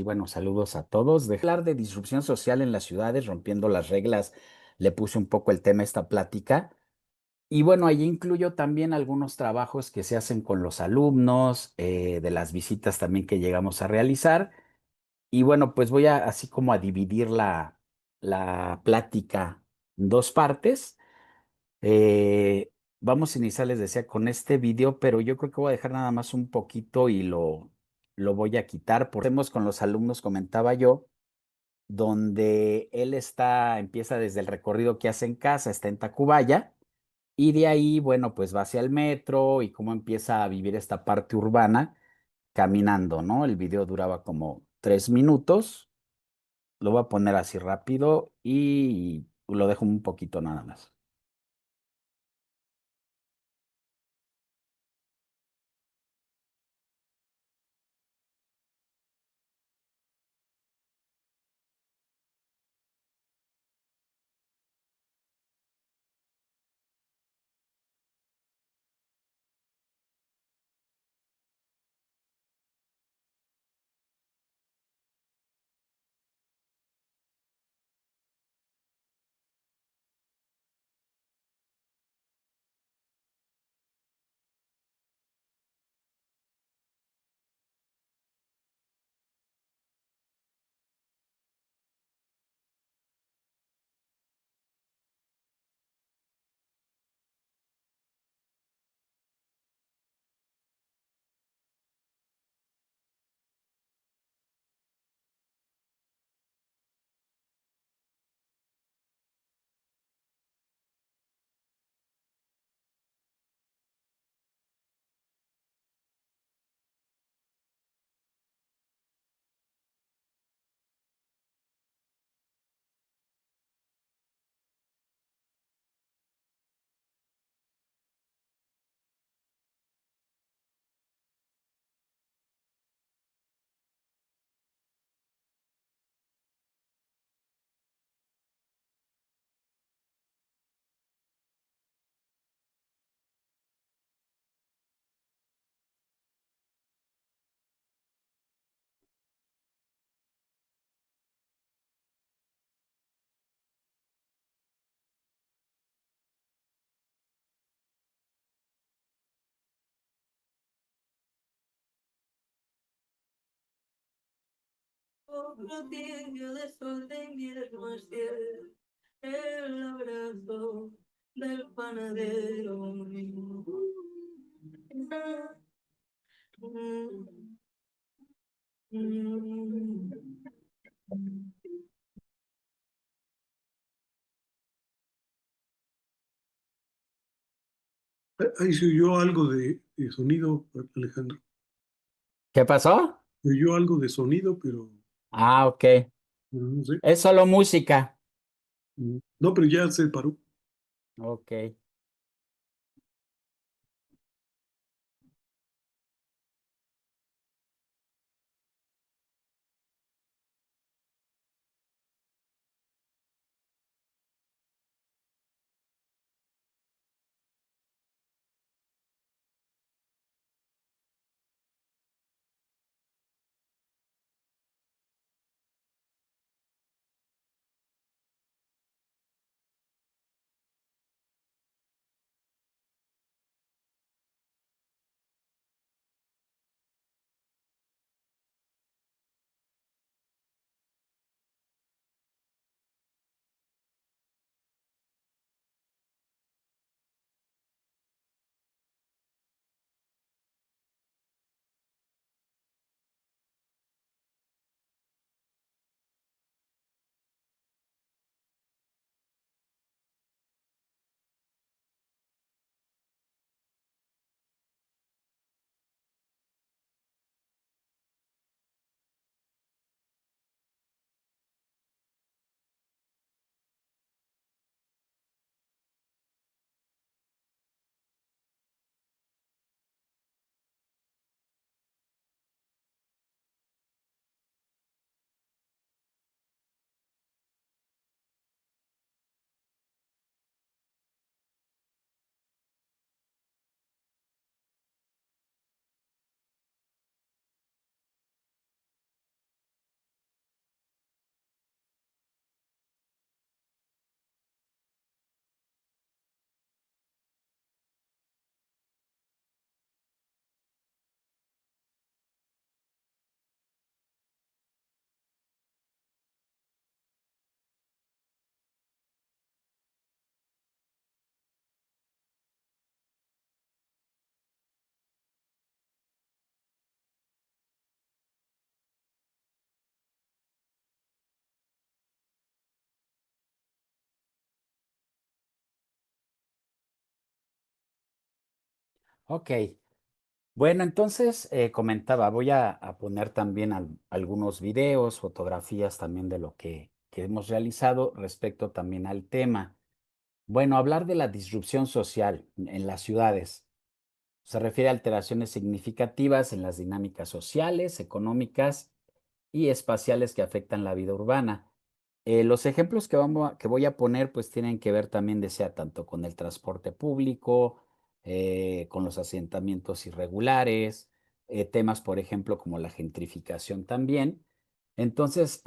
bueno, saludos a todos. De hablar de disrupción social en las ciudades, rompiendo las reglas, le puse un poco el tema a esta plática. Y bueno, allí incluyo también algunos trabajos que se hacen con los alumnos, de las visitas también que llegamos a realizar. Y bueno, pues voy a así como a dividir la plática en dos partes. Vamos a iniciar, les decía, con este video, pero yo creo que voy a dejar nada más un poquito y lo voy a quitar. Porque hacemos con los alumnos, comentaba yo, donde él empieza desde el recorrido que hace en casa, está en Tacubaya, y de ahí, bueno, pues va hacia el metro y cómo empieza a vivir esta parte urbana caminando, ¿no? El video duraba como 3 minutos, lo voy a poner así rápido y lo dejo un poquito nada más. Otro tibio desorden y el más fiel, el abrazo del panadero. Ahí se oyó algo de sonido, Alejandro. ¿Qué pasó? Se oyó algo de sonido, Ah, ok. pero no sé. Es solo música. No, pero ya se paró. Ok. Ok. Bueno, entonces comentaba, voy a poner también algunos videos, fotografías también de lo que hemos realizado respecto también al tema. Bueno, hablar de la disrupción social en las ciudades se refiere a alteraciones significativas en las dinámicas sociales, económicas y espaciales que afectan la vida urbana. Los ejemplos que voy a poner pues tienen que ver también, sea tanto con el transporte público, con los asentamientos irregulares, temas, por ejemplo, como la gentrificación también. Entonces,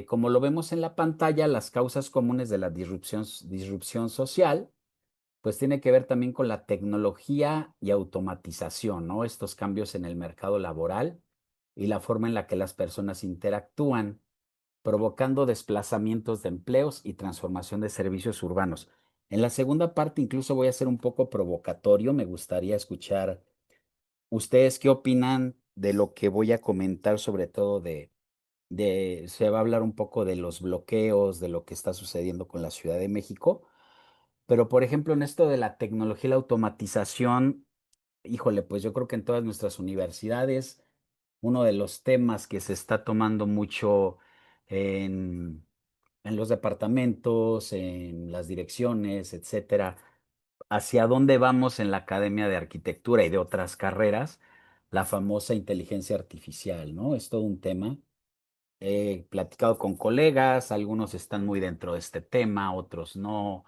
como lo vemos en la pantalla, las causas comunes de la disrupción social pues tiene que ver también con la tecnología y automatización, ¿no? Estos cambios en el mercado laboral y la forma en la que las personas interactúan, provocando desplazamientos de empleos y transformación de servicios urbanos. En la segunda parte incluso voy a ser un poco provocatorio, me gustaría escuchar ustedes qué opinan de lo que voy a comentar, sobre todo se va a hablar un poco de los bloqueos, de lo que está sucediendo con la Ciudad de México, pero, por ejemplo, en esto de la tecnología y la automatización, híjole, pues yo creo que en todas nuestras universidades, uno de los temas que se está tomando mucho en, en los departamentos, en las direcciones, etcétera, hacia dónde vamos en la Academia de Arquitectura y de otras carreras, la famosa inteligencia artificial, ¿no? Es todo un tema. He platicado con colegas, algunos están muy dentro de este tema, otros no,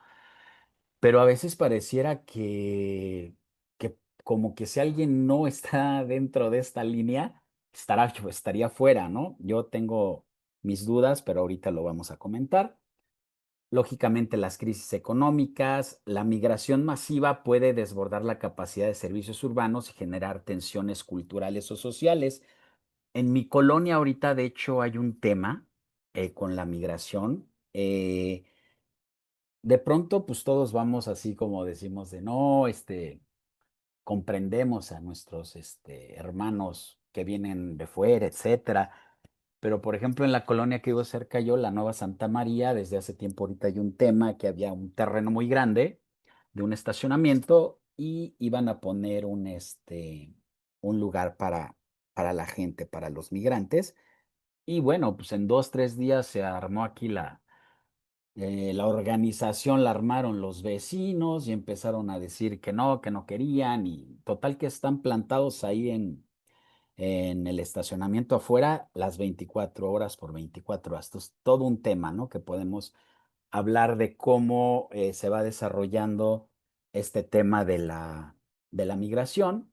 pero a veces pareciera que como que si alguien no está dentro de esta línea, estaría fuera, ¿no? Yo tengo mis dudas, pero ahorita lo vamos a comentar. Lógicamente, las crisis económicas, la migración masiva puede desbordar la capacidad de servicios urbanos y generar tensiones culturales o sociales. En mi colonia ahorita, de hecho, hay un tema con la migración. De pronto, pues todos vamos así como decimos de no, comprendemos a nuestros hermanos que vienen de fuera, etcétera. Pero, por ejemplo, en la colonia que vivo cerca yo, la Nueva Santa María, desde hace tiempo ahorita hay un tema que había un terreno muy grande de un estacionamiento y iban a poner un lugar para la gente, para los migrantes. Y bueno, pues en 2, 3 días se armó aquí la organización, la armaron los vecinos y empezaron a decir que no querían, y total que están plantados ahí en el estacionamiento afuera las 24 horas por 24 horas. Esto es todo un tema, ¿no? Que podemos hablar de cómo se va desarrollando este tema de la migración,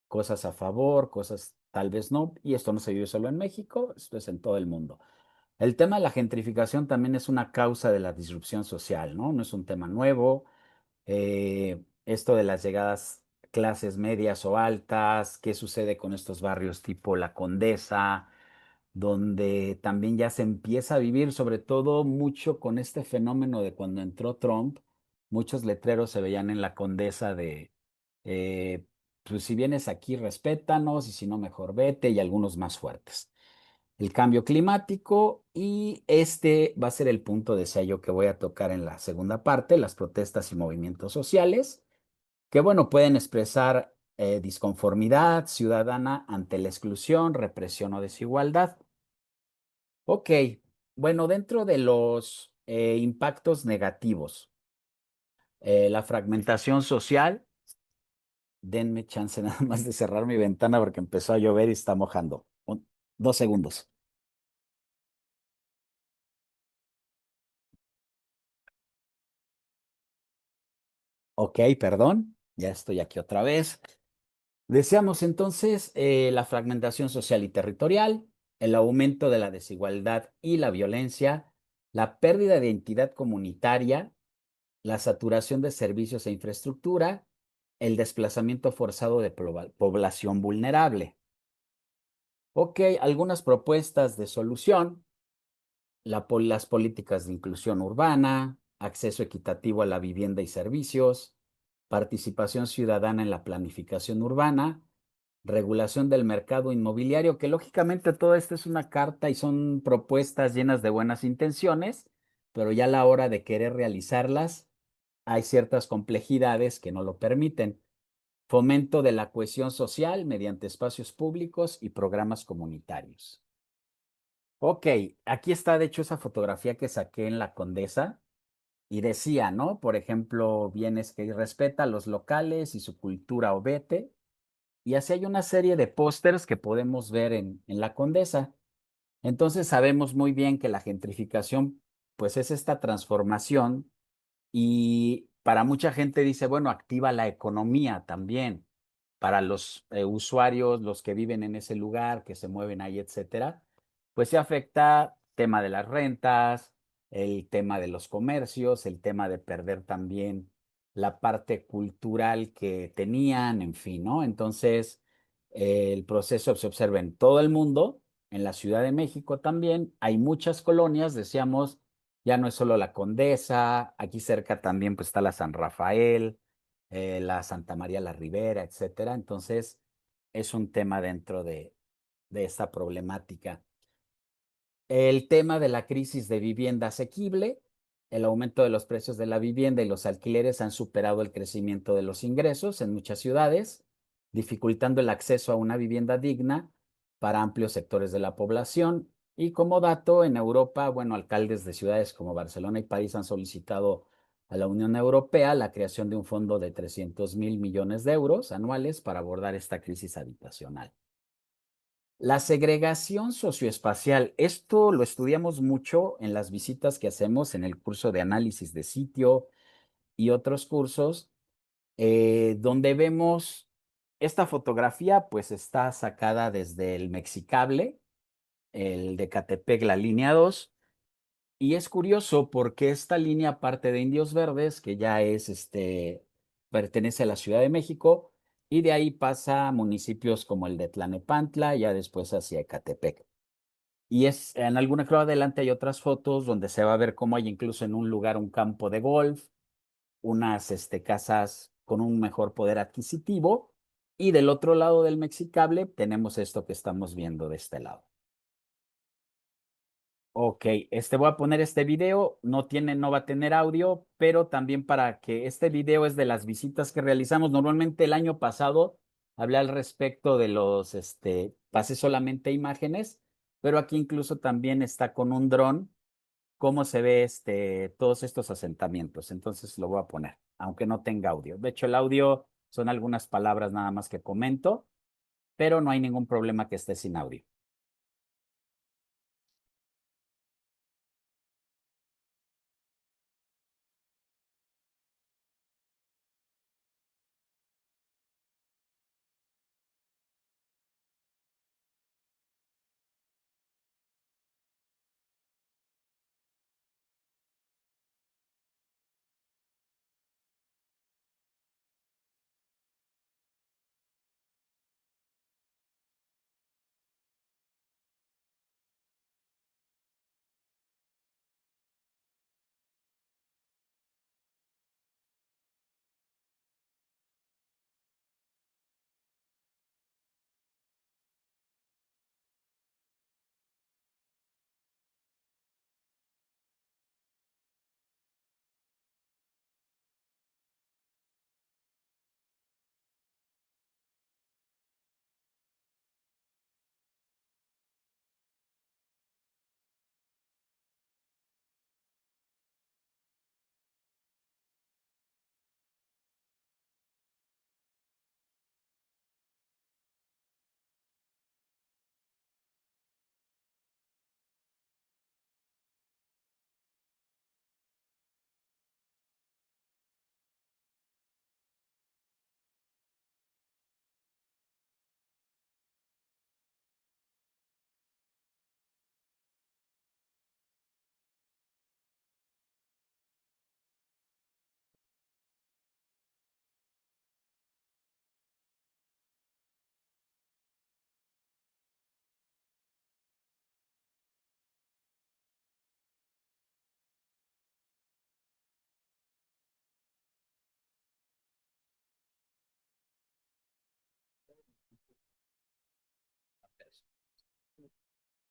cosas a favor, cosas tal vez no, y esto no se vive solo en México, esto es en todo el mundo. El tema de la gentrificación también es una causa de la disrupción social, ¿no? No es un tema nuevo. Esto de las llegadas clases medias o altas, qué sucede con estos barrios tipo La Condesa, donde también ya se empieza a vivir, sobre todo mucho con este fenómeno de cuando entró Trump, muchos letreros se veían en La Condesa eh, pues si vienes aquí, respétanos, y si no, mejor vete, y algunos más fuertes. El cambio climático, y este va a ser el punto de sello que voy a tocar en la segunda parte, las protestas y movimientos sociales, que bueno, pueden expresar disconformidad ciudadana ante la exclusión, represión o desigualdad. Ok, bueno, dentro de los impactos negativos, la fragmentación social, denme chance nada más de cerrar mi ventana porque empezó a llover y está mojando. 2 segundos. Ok, perdón, ya estoy aquí otra vez. Deseamos entonces la fragmentación social y territorial, el aumento de la desigualdad y la violencia, la pérdida de identidad comunitaria, la saturación de servicios e infraestructura, el desplazamiento forzado de población vulnerable. Ok, algunas propuestas de solución: las políticas de inclusión urbana, acceso equitativo a la vivienda y servicios, participación ciudadana en la planificación urbana, regulación del mercado inmobiliario, que lógicamente todo esto es una carta y son propuestas llenas de buenas intenciones, pero ya a la hora de querer realizarlas hay ciertas complejidades que no lo permiten. fomento de la cohesión social mediante espacios públicos y programas comunitarios. Ok, aquí está de hecho esa fotografía que saqué en la Condesa y decía, ¿no? Por ejemplo, bienes que respeta a los locales y su cultura o vete. Y así hay una serie de pósters que podemos ver en la Condesa. Entonces sabemos muy bien que la gentrificación, pues es esta transformación y para mucha gente dice, bueno, activa la economía también para los usuarios, los que viven en ese lugar, que se mueven ahí, etcétera, pues se afecta tema de las rentas, el tema de los comercios, el tema de perder también la parte cultural que tenían, en fin, ¿no? Entonces, el proceso se observa en todo el mundo, en la Ciudad de México también, hay muchas colonias, decíamos, ya no es solo la Condesa, aquí cerca también pues está la San Rafael, la Santa María la Ribera, etcétera. Entonces, es un tema dentro de esta problemática. El tema de la crisis de vivienda asequible, el aumento de los precios de la vivienda y los alquileres han superado el crecimiento de los ingresos en muchas ciudades, dificultando el acceso a una vivienda digna para amplios sectores de la población. Y como dato, en Europa, bueno, alcaldes de ciudades como Barcelona y París han solicitado a la Unión Europea la creación de un fondo de 300.000 millones de euros anuales para abordar esta crisis habitacional. La segregación socioespacial, esto lo estudiamos mucho en las visitas que hacemos en el curso de análisis de sitio y otros cursos, donde vemos esta fotografía, pues está sacada desde el Mexicable, el de Catepec, la línea 2, y es curioso porque esta línea parte de Indios Verdes, que ya es pertenece a la Ciudad de México, y de ahí pasa a municipios como el de Tlanepantla, ya después hacia Ecatepec. Y es, en alguna creo adelante hay otras fotos donde se va a ver cómo hay incluso en un lugar un campo de golf, unas casas con un mejor poder adquisitivo, y del otro lado del Mexicable tenemos esto que estamos viendo de este lado. Ok, voy a poner este video, no va a tener audio, pero también para que este video es de las visitas que realizamos. Normalmente el año pasado hablé al respecto de los, pasé solamente imágenes, pero aquí incluso también está con un dron cómo se ve todos estos asentamientos. Entonces lo voy a poner, aunque no tenga audio. De hecho, el audio son algunas palabras nada más que comento, pero no hay ningún problema que esté sin audio.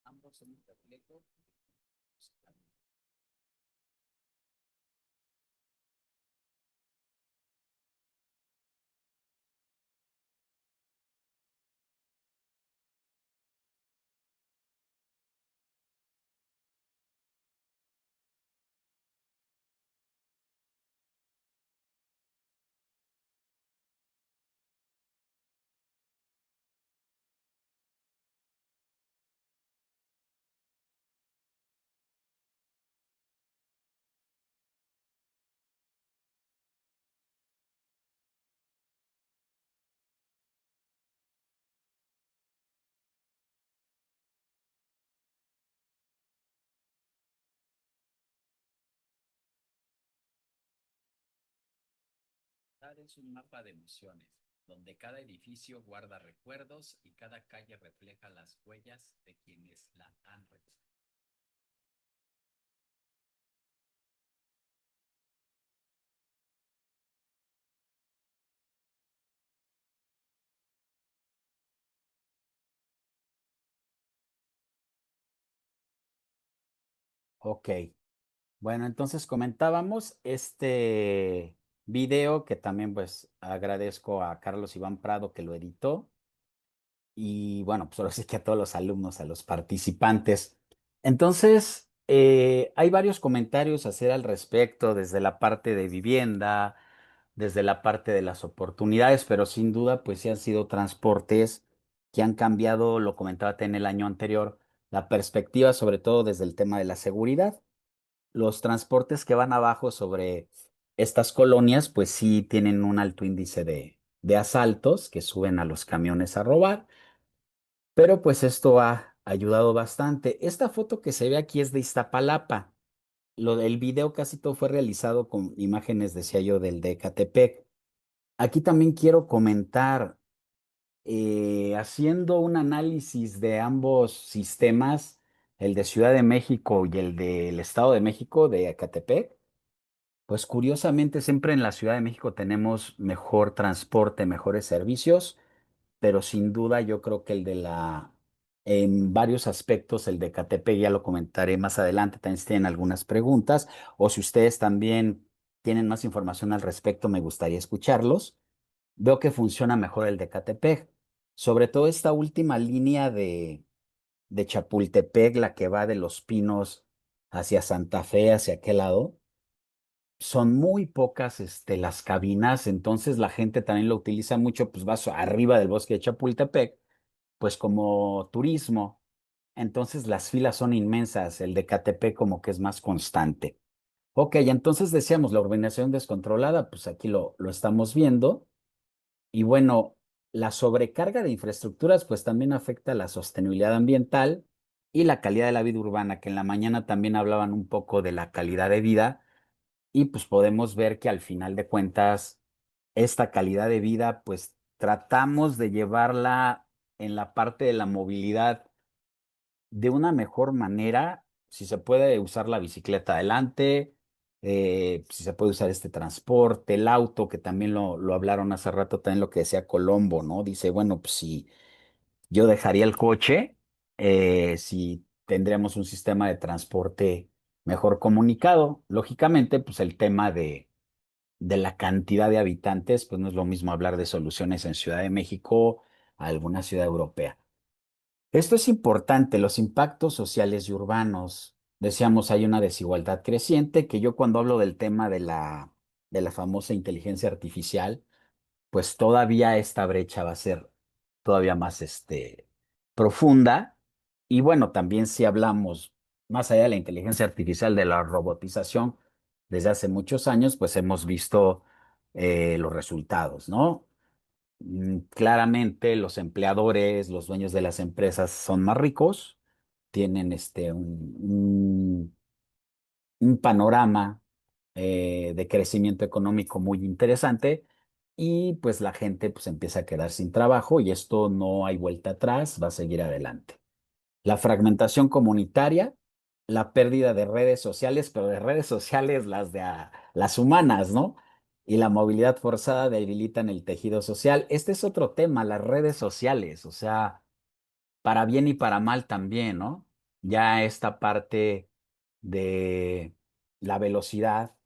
Ambos en un reflejo. ciudad es un mapa de emociones, donde cada edificio guarda recuerdos y cada calle refleja las huellas de quienes la han recorrido. Ok, bueno, entonces comentábamos este video que también pues agradezco a Carlos Iván Prado que lo editó y bueno, pues ahora sí que a todos los alumnos, a los participantes. Entonces, hay varios comentarios a hacer al respecto desde la parte de vivienda, desde la parte de las oportunidades, pero sin duda pues sí han sido transportes que han cambiado, lo comentaba en el año anterior, la perspectiva sobre todo desde el tema de la seguridad. Los transportes que van abajo sobre estas colonias, pues sí tienen un alto índice de asaltos que suben a los camiones a robar, pero pues esto ha ayudado bastante. Esta foto que se ve aquí es de Iztapalapa. El video casi todo fue realizado con imágenes, decía yo, del de Ecatepec. Aquí también quiero comentar, haciendo un análisis de ambos sistemas, el de Ciudad de México y el del Estado de México, de Ecatepec. Pues curiosamente siempre en la Ciudad de México tenemos mejor transporte, mejores servicios, pero sin duda yo creo que en varios aspectos, el de Catepec ya lo comentaré más adelante, también si tienen algunas preguntas o si ustedes también tienen más información al respecto, me gustaría escucharlos. Veo que funciona mejor el de Catepec, sobre todo esta última línea de Chapultepec, la que va de Los Pinos hacia Santa Fe, hacia aquel lado son muy pocas las cabinas, entonces la gente también lo utiliza mucho, pues vas arriba del bosque de Chapultepec, pues como turismo. Entonces las filas son inmensas, el de Catepec como que es más constante. Ok, entonces decíamos la urbanización descontrolada, pues aquí lo estamos viendo. Y bueno, la sobrecarga de infraestructuras pues también afecta la sostenibilidad ambiental y la calidad de la vida urbana, que en la mañana también hablaban un poco de la calidad de vida y pues podemos ver que al final de cuentas, esta calidad de vida, pues tratamos de llevarla en la parte de la movilidad de una mejor manera. Si se puede usar la bicicleta adelante, si se puede usar este transporte, el auto, que también lo hablaron hace rato, también lo que decía Colombo, ¿no? Dice, bueno, pues si yo dejaría el coche, si tendríamos un sistema de transporte mejor comunicado. Lógicamente, pues el tema de la cantidad de habitantes, pues no es lo mismo hablar de soluciones en Ciudad de México a alguna ciudad europea. Esto es importante, los impactos sociales y urbanos. Decíamos, hay una desigualdad creciente, que yo cuando hablo del tema de la famosa inteligencia artificial, pues todavía esta brecha va a ser todavía más profunda. Y bueno, también si hablamos más allá de la inteligencia artificial, de la robotización, desde hace muchos años, pues hemos visto los resultados, ¿no? Claramente los empleadores, los dueños de las empresas son más ricos, tienen un panorama de crecimiento económico muy interesante y pues la gente pues empieza a quedar sin trabajo y esto no hay vuelta atrás, va a seguir adelante. La fragmentación comunitaria, la pérdida de redes sociales, pero de redes sociales las humanas, ¿no? Y la movilidad forzada debilitan el tejido social. Este es otro tema, las redes sociales, o sea, para bien y para mal también, ¿no? Ya esta parte de la velocidad,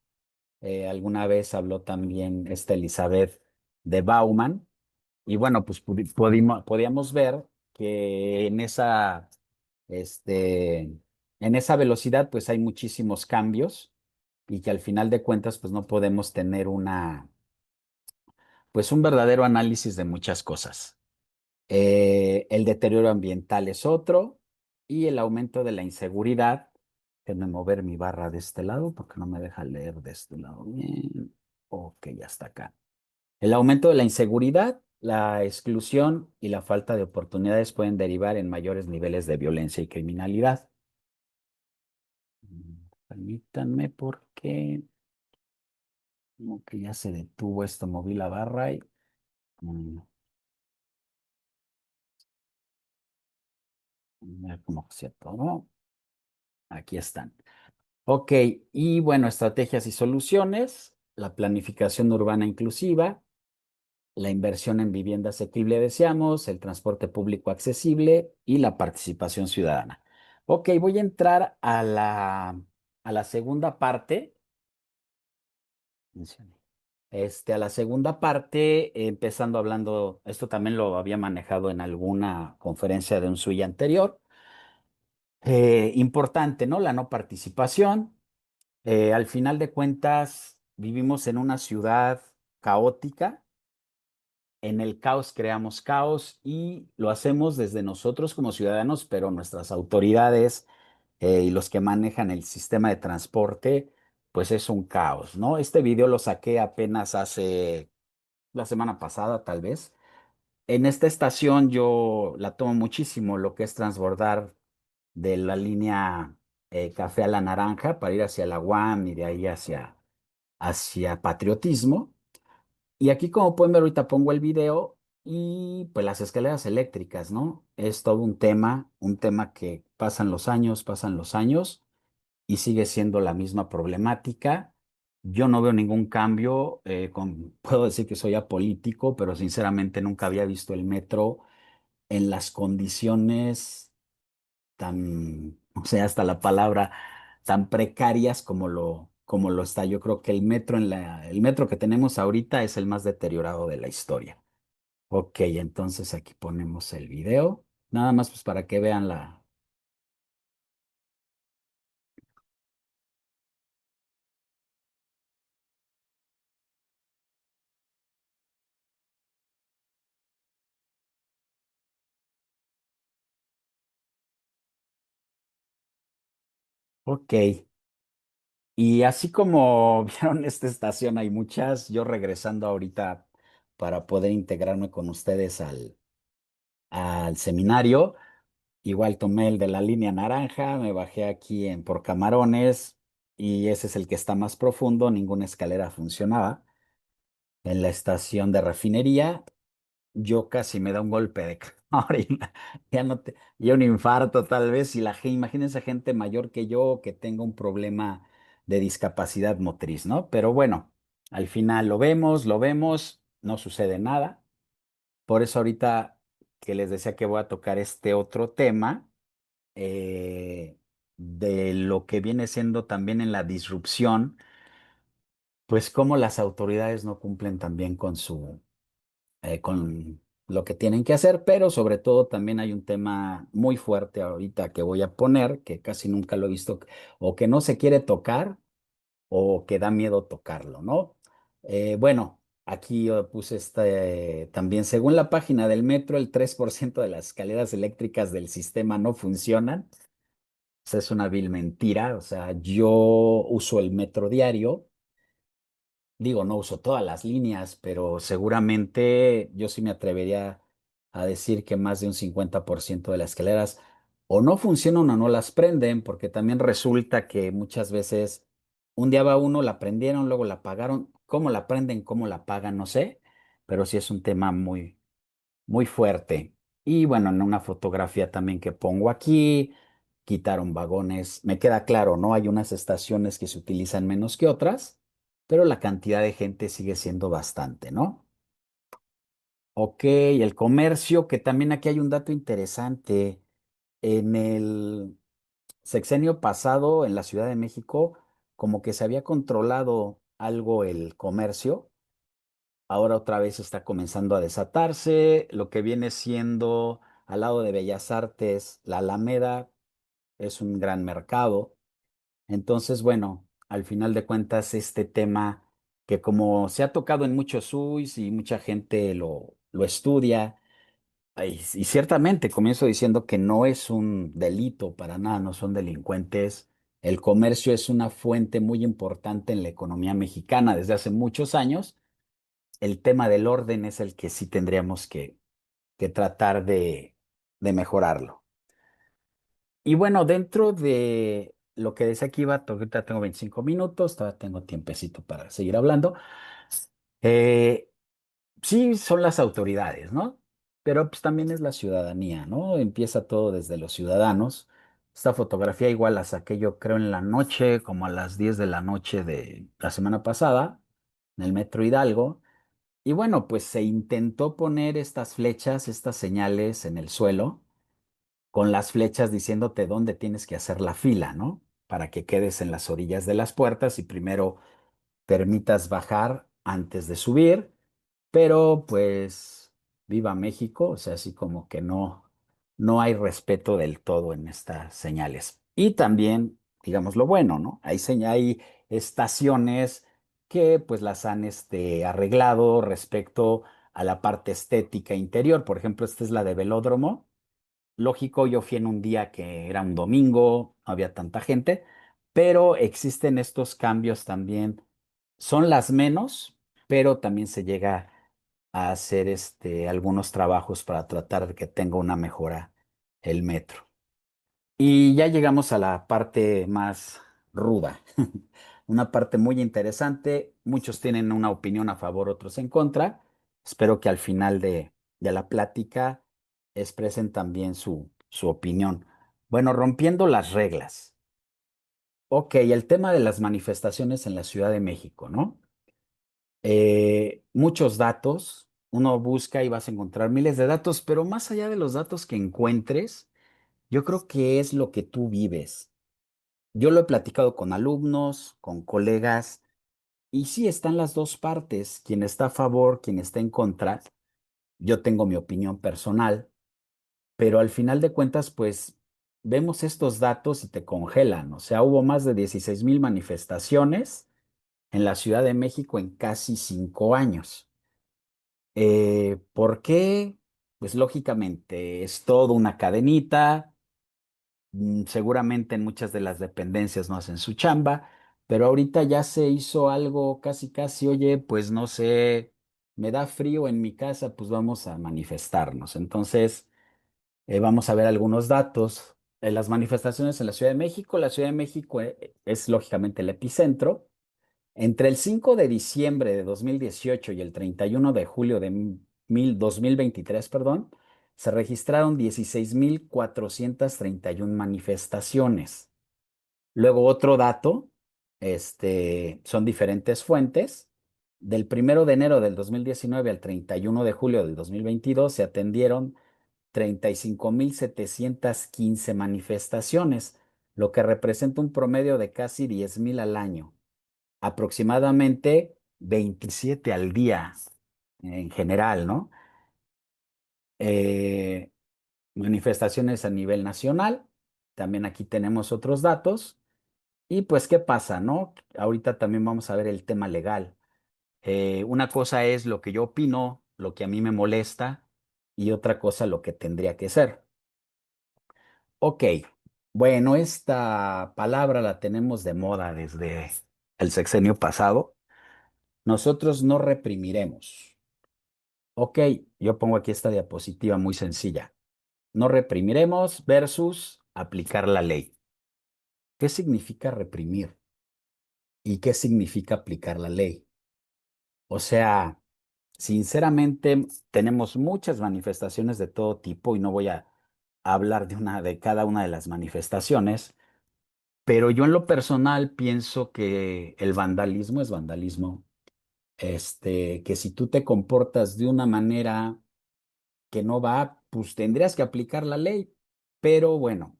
alguna vez habló también esta Elizabeth de Bauman, y bueno, pues podíamos ver que este, en esa velocidad pues hay muchísimos cambios y que al final de cuentas pues no podemos tener pues un verdadero análisis de muchas cosas. El deterioro ambiental es otro y el aumento de la inseguridad. Déjenme mover mi barra de este lado porque no me deja leer de este lado. Bien. Ok, ya está acá. El aumento de la inseguridad, la exclusión y la falta de oportunidades pueden derivar en mayores niveles de violencia y criminalidad. Permítanme porque Como que ya se detuvo esto, moví la barra y mm, como que se atoró. Aquí están. Ok, y bueno, estrategias y soluciones, la planificación urbana inclusiva, la inversión en vivienda asequible deseamos, el transporte público accesible y la participación ciudadana. Ok, voy a entrar a la segunda parte. Mencioné. A la segunda parte, empezando hablando, esto también lo había manejado en alguna conferencia de un SUI anterior. Importante, ¿no? La no participación. Al final de cuentas, vivimos en una ciudad caótica. En el caos creamos caos y lo hacemos desde nosotros como ciudadanos, pero nuestras autoridades y los que manejan el sistema de transporte, pues es un caos, ¿no? Este video lo saqué apenas hace la semana pasada, tal vez. En esta estación yo la tomo muchísimo, lo que es transbordar de la línea Café a la Naranja para ir hacia la UAM y de ahí hacia Patriotismo. Y aquí, como pueden ver, ahorita pongo el video y pues las escaleras eléctricas, ¿no? Es todo un tema que pasan los años y sigue siendo la misma problemática. Yo no veo ningún cambio, puedo decir que soy apolítico, pero sinceramente nunca había visto el metro en las condiciones tan, o sea, hasta la palabra, tan precarias como lo está. Yo creo que el metro que tenemos ahorita es el más deteriorado de la historia. Ok, entonces aquí ponemos el video, nada más pues para que vean la... Ok, y así como vieron esta estación, hay muchas, yo regresando ahorita para poder integrarme con ustedes al seminario. Igual tomé el de la línea naranja, me bajé aquí en por Camarones y ese es el que está más profundo, ninguna escalera funcionaba. En la estación de refinería, yo casi me da un golpe de calor y ya no te, ya un infarto tal vez. Y imagínense gente mayor que yo que tenga un problema de discapacidad motriz, ¿no? Pero bueno, al final lo vemos, no sucede nada. Por eso ahorita que les decía que voy a tocar este otro tema de lo que viene siendo también en la disrupción, pues cómo las autoridades no cumplen también con lo que tienen que hacer, pero sobre todo también hay un tema muy fuerte ahorita que voy a poner, que casi nunca lo he visto, o que no se quiere tocar o que da miedo tocarlo, ¿no? Bueno, aquí yo puse también, según la página del metro, el 3% de las escaleras eléctricas del sistema no funcionan. Sea, es una vil mentira. O sea, yo uso el metro diario. Digo, no uso todas las líneas, pero seguramente yo sí me atrevería a decir que más de un 50% de las escaleras o no funcionan o no las prenden, porque también resulta que muchas veces un día va uno, la prendieron, luego la apagaron. ¿Cómo la prenden, cómo la apagan? No sé, pero sí es un tema muy fuerte. Y bueno, en una fotografía también que pongo aquí, quitaron vagones. Me queda claro, ¿no? Hay unas estaciones que se utilizan menos que otras, pero la cantidad de gente sigue siendo bastante, ¿no? Ok, el comercio, que también aquí hay un dato interesante. En el sexenio pasado, en la Ciudad de México, como que se había controlado algo el comercio. Ahora otra vez está comenzando a desatarse. Lo que viene siendo al lado de Bellas Artes, la Alameda es un gran mercado. Entonces, bueno, al final de cuentas, este tema que como se ha tocado en muchos UIs y mucha gente lo estudia, y ciertamente comienzo diciendo que no es un delito, para nada, no son delincuentes. El comercio es una fuente muy importante en la economía mexicana desde hace muchos años. El tema del orden es el que sí tendríamos que tratar de mejorarlo. Y bueno, dentro lo que decía aquí iba, ahorita tengo 25 minutos, todavía tengo tiempecito para seguir hablando. Eh, sí, son las autoridades, ¿no? Pero pues también es la ciudadanía, ¿no? Empieza todo desde los ciudadanos. Esta fotografía igual la saqué yo creo en la noche, como a las 10 de la noche de la semana pasada, en el Metro Hidalgo. Y bueno, pues se intentó poner estas flechas, estas señales en el suelo, con las flechas diciéndote dónde tienes que hacer la fila, ¿no? Para que quedes en las orillas de las puertas y primero permitas bajar antes de subir, pero pues viva México, o sea, así como que no hay respeto del todo en estas señales. Y también, digamos lo bueno, ¿no? Hay estaciones que pues las han arreglado respecto a la parte estética interior. Por ejemplo, esta es la de Velódromo. Lógico, yo fui en un día que era un domingo, no había tanta gente, pero existen estos cambios también. Son las menos, pero también se llega a hacer algunos trabajos para tratar de que tenga una mejora el metro. Y ya llegamos a la parte más ruda, una parte muy interesante. Muchos tienen una opinión a favor, otros en contra. Espero que al final de la plática expresen también su opinión. Bueno, rompiendo las reglas. Ok, el tema de las manifestaciones en la Ciudad de México, ¿no? Muchos datos, uno busca y vas a encontrar miles de datos, pero más allá de los datos que encuentres, yo creo que es lo que tú vives. Yo lo he platicado con alumnos, con colegas, y sí están las dos partes, quien está a favor, quien está en contra. Yo tengo mi opinión personal, pero al final de cuentas, pues vemos estos datos y te congelan. O sea, hubo más de 16,000 manifestaciones en la Ciudad de México en casi 5 años. ¿Por qué? Pues lógicamente es todo una cadenita. Seguramente en muchas de las dependencias no hacen su chamba, pero ahorita ya se hizo algo casi, casi, oye, pues no sé, me da frío en mi casa, pues vamos a manifestarnos. Entonces, vamos a ver algunos datos. Las manifestaciones en la Ciudad de México es lógicamente el epicentro. Entre el 5 de diciembre de 2018 y el 31 de julio de 2023, perdón, se registraron 16,431 manifestaciones. Luego otro dato, son diferentes fuentes. Del 1 de enero del 2019 al 31 de julio del 2022 se atendieron 35,715 manifestaciones, lo que representa un promedio de casi 10,000 al año, aproximadamente 27 al día en general, ¿no? Eh, Manifestaciones a nivel nacional, también aquí tenemos otros datos. Y pues, ¿qué pasa, no? Ahorita también vamos a ver el tema legal. Una cosa es lo que yo opino, lo que a mí me molesta, y otra cosa lo que tendría que ser. Ok, bueno, esta palabra la tenemos de moda desde el sexenio pasado. Nosotros no reprimiremos. Ok, yo pongo aquí esta diapositiva muy sencilla. No reprimiremos versus aplicar la ley. ¿Qué significa reprimir? ¿Y qué significa aplicar la ley? O sea, sinceramente, tenemos muchas manifestaciones de todo tipo y no voy a hablar de cada una de las manifestaciones, pero yo en lo personal pienso que el vandalismo es vandalismo. Que si tú te comportas de una manera que no va, pues tendrías que aplicar la ley. Pero bueno,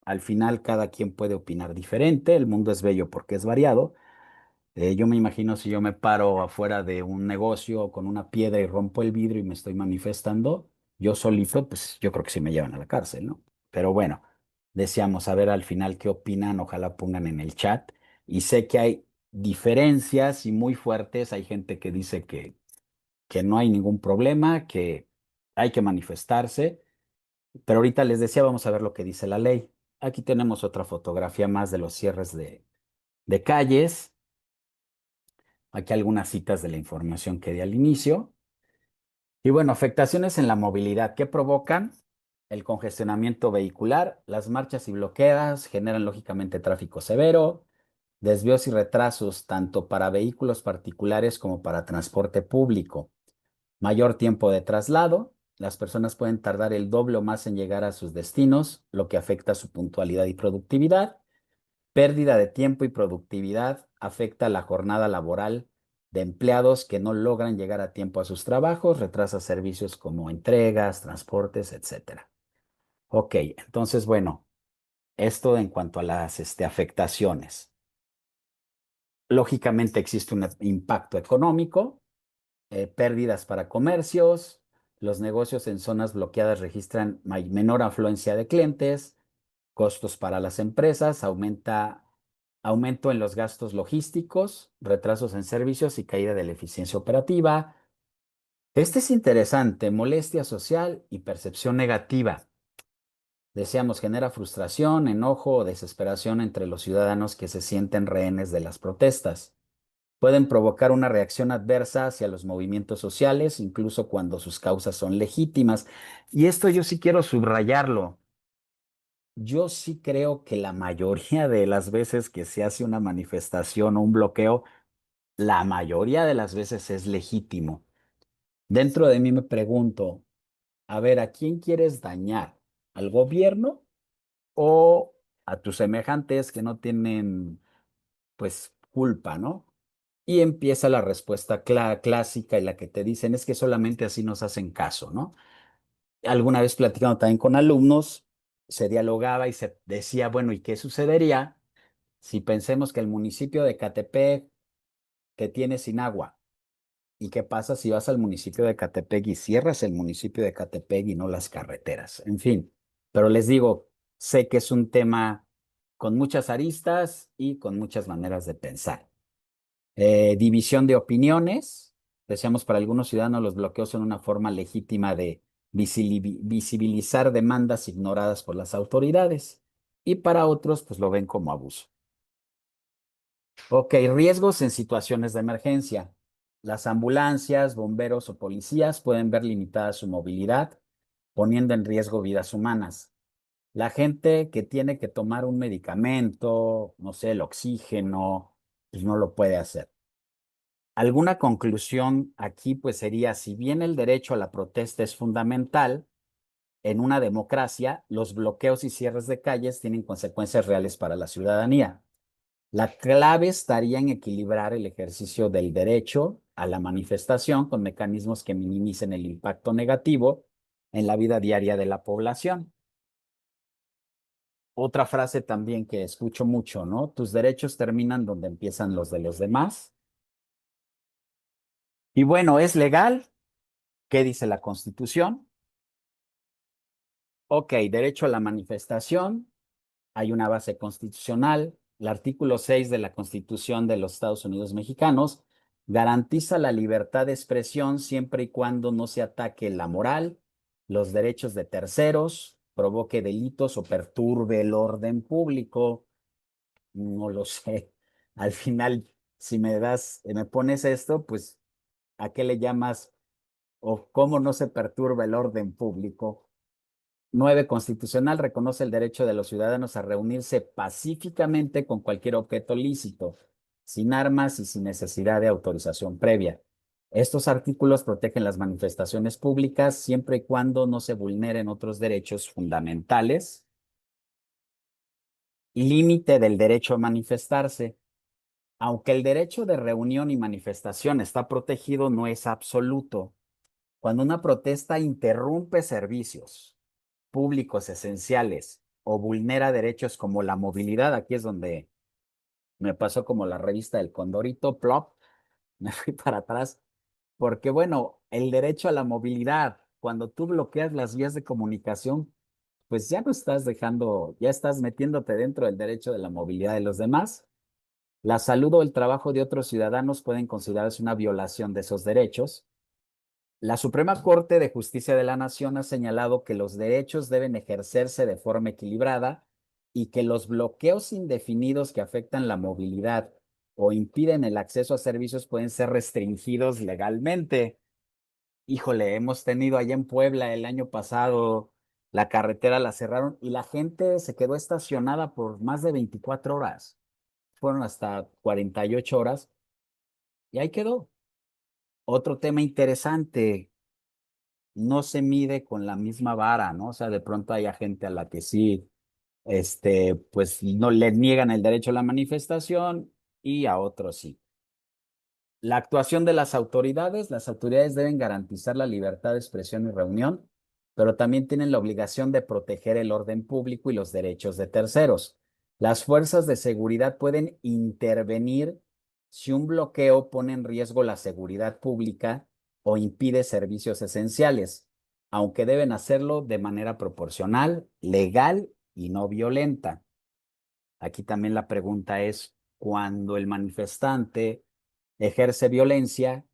al final cada quien puede opinar diferente, el mundo es bello porque es variado. Yo me imagino si yo me paro afuera de un negocio con una piedra y rompo el vidrio y me estoy manifestando, yo solito, pues yo creo que sí me llevan a la cárcel, ¿no? Pero bueno, deseamos saber al final qué opinan, ojalá pongan en el chat. Y sé que hay diferencias y muy fuertes, hay gente que dice que no hay ningún problema, que hay que manifestarse, pero ahorita les decía, vamos a ver lo que dice la ley. Aquí tenemos otra fotografía más de los cierres de calles. Aquí algunas citas de la información que di al inicio. Y bueno, afectaciones en la movilidad. ¿Qué provocan? el congestionamiento vehicular, las marchas y bloqueas generan lógicamente tráfico severo, desvíos y retrasos tanto para vehículos particulares como para transporte público, mayor tiempo de traslado, las personas pueden tardar el doble o más en llegar a sus destinos, lo que afecta su puntualidad y productividad. Pérdida de tiempo y productividad afecta la jornada laboral de empleados que no logran llegar a tiempo a sus trabajos, retrasa servicios como entregas, transportes, etcétera. Ok, entonces, bueno, esto en cuanto a las afectaciones. Lógicamente existe un impacto económico, pérdidas para comercios, los negocios en zonas bloqueadas registran menor afluencia de clientes, costos para las empresas, aumento en los gastos logísticos, retrasos en servicios y caída de la eficiencia operativa. Este es interesante, molestia social y percepción negativa. Decíamos, genera frustración, enojo o desesperación entre los ciudadanos que se sienten rehenes de las protestas. Pueden provocar una reacción adversa hacia los movimientos sociales, incluso cuando sus causas son legítimas. Y esto yo sí quiero subrayarlo. Yo sí creo que la mayoría de las veces que se hace una manifestación o un bloqueo, la mayoría de las veces es legítimo. Dentro de mí me pregunto, a ver, ¿a quién quieres dañar? ¿Al gobierno o a tus semejantes que no tienen, pues, culpa, ¿no? Y empieza la respuesta clásica y la que te dicen es que solamente así nos hacen caso, ¿no? Alguna vez platicando también con alumnos, se dialogaba y se decía, bueno, ¿y qué sucedería si pensemos que el municipio de Catepec te tiene sin agua? ¿Y qué pasa si vas al municipio de Catepec y cierras el municipio de Catepec y no las carreteras? En fin, pero les digo, sé que es un tema con muchas aristas y con muchas maneras de pensar. División de opiniones. Decíamos, para algunos ciudadanos los bloqueos son una forma legítima de visibilizar demandas ignoradas por las autoridades y para otros pues lo ven como abuso. Ok, riesgos en situaciones de emergencia. Las ambulancias, bomberos o policías pueden ver limitada su movilidad, poniendo en riesgo vidas humanas. La gente que tiene que tomar un medicamento, no sé, el oxígeno, pues no lo puede hacer. Alguna conclusión aquí pues sería, si bien el derecho a la protesta es fundamental, en una democracia, los bloqueos y cierres de calles tienen consecuencias reales para la ciudadanía. La clave estaría en equilibrar el ejercicio del derecho a la manifestación con mecanismos que minimicen el impacto negativo en la vida diaria de la población. Otra frase también que escucho mucho, ¿no? Tus derechos terminan donde empiezan los de los demás. Y bueno, ¿es legal? ¿Qué dice la Constitución? Ok, derecho a la manifestación. Hay una base constitucional. El artículo 6 de la Constitución de los Estados Unidos mexicanos garantiza la libertad de expresión siempre y cuando no se ataque la moral, los derechos de terceros, provoque delitos o perturbe el orden público. No lo sé. Al final, si me pones esto, pues, ¿a qué le llamas o cómo no se perturba el orden público? 9. Constitucional reconoce el derecho de los ciudadanos a reunirse pacíficamente con cualquier objeto lícito, sin armas y sin necesidad de autorización previa. Estos artículos protegen las manifestaciones públicas siempre y cuando no se vulneren otros derechos fundamentales. Límite del derecho a manifestarse. Aunque el derecho de reunión y manifestación está protegido, no es absoluto. Cuando una protesta interrumpe servicios públicos esenciales o vulnera derechos como la movilidad, aquí es donde me pasó como la revista del Condorito, plop, me fui para atrás, porque bueno, el derecho a la movilidad, cuando tú bloqueas las vías de comunicación, pues ya no estás dejando, ya estás metiéndote dentro del derecho de la movilidad de los demás. La salud o el trabajo de otros ciudadanos pueden considerarse una violación de esos derechos. La Suprema Corte de Justicia de la Nación ha señalado que los derechos deben ejercerse de forma equilibrada y que los bloqueos indefinidos que afectan la movilidad o impiden el acceso a servicios pueden ser restringidos legalmente. Híjole, hemos tenido allá en Puebla el año pasado la carretera la cerraron y la gente se quedó estacionada por más de 24 horas. Fueron hasta 48 horas y ahí quedó. Otro tema interesante, no se mide con la misma vara, ¿no? O sea, de pronto hay gente a la que sí, pues no le niegan el derecho a la manifestación y a otros sí. La actuación de las autoridades deben garantizar la libertad de expresión y reunión, pero también tienen la obligación de proteger el orden público y los derechos de terceros. Las fuerzas de seguridad pueden intervenir si un bloqueo pone en riesgo la seguridad pública o impide servicios esenciales, aunque deben hacerlo de manera proporcional, legal y no violenta. Aquí también la pregunta es, cuando el manifestante ejerce violencia,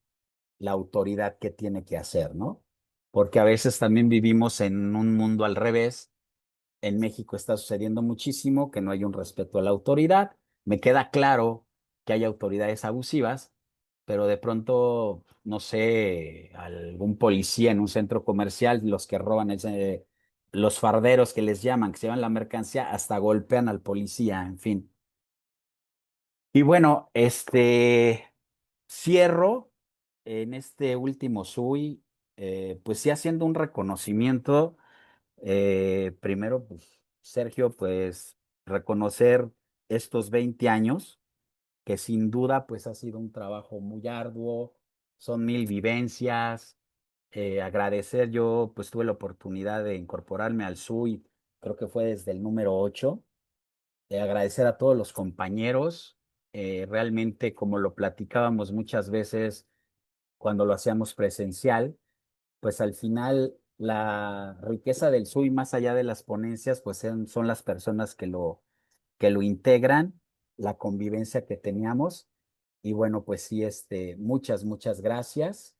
la autoridad qué tiene que hacer, ¿no? Porque a veces también vivimos en un mundo al revés. En México está sucediendo muchísimo que no hay un respeto a la autoridad. Me queda claro que hay autoridades abusivas, pero de pronto, no sé, algún policía en un centro comercial, los que roban los farderos que les llaman, que se llevan la mercancía, hasta golpean al policía, en fin. Y bueno, cierro en este último SUI, pues sí haciendo un reconocimiento. Primero, pues, Sergio, pues reconocer estos 20 años, que sin duda, pues ha sido un trabajo muy arduo, son 1000 vivencias. Agradecer, yo pues tuve la oportunidad de incorporarme al SUI, creo que fue desde el número 8. Agradecer a todos los compañeros, realmente como lo platicábamos muchas veces cuando lo hacíamos presencial, pues al final la riqueza del SUI, más allá de las ponencias, pues son las personas que lo integran, la convivencia que teníamos. Y bueno, pues sí, muchas gracias.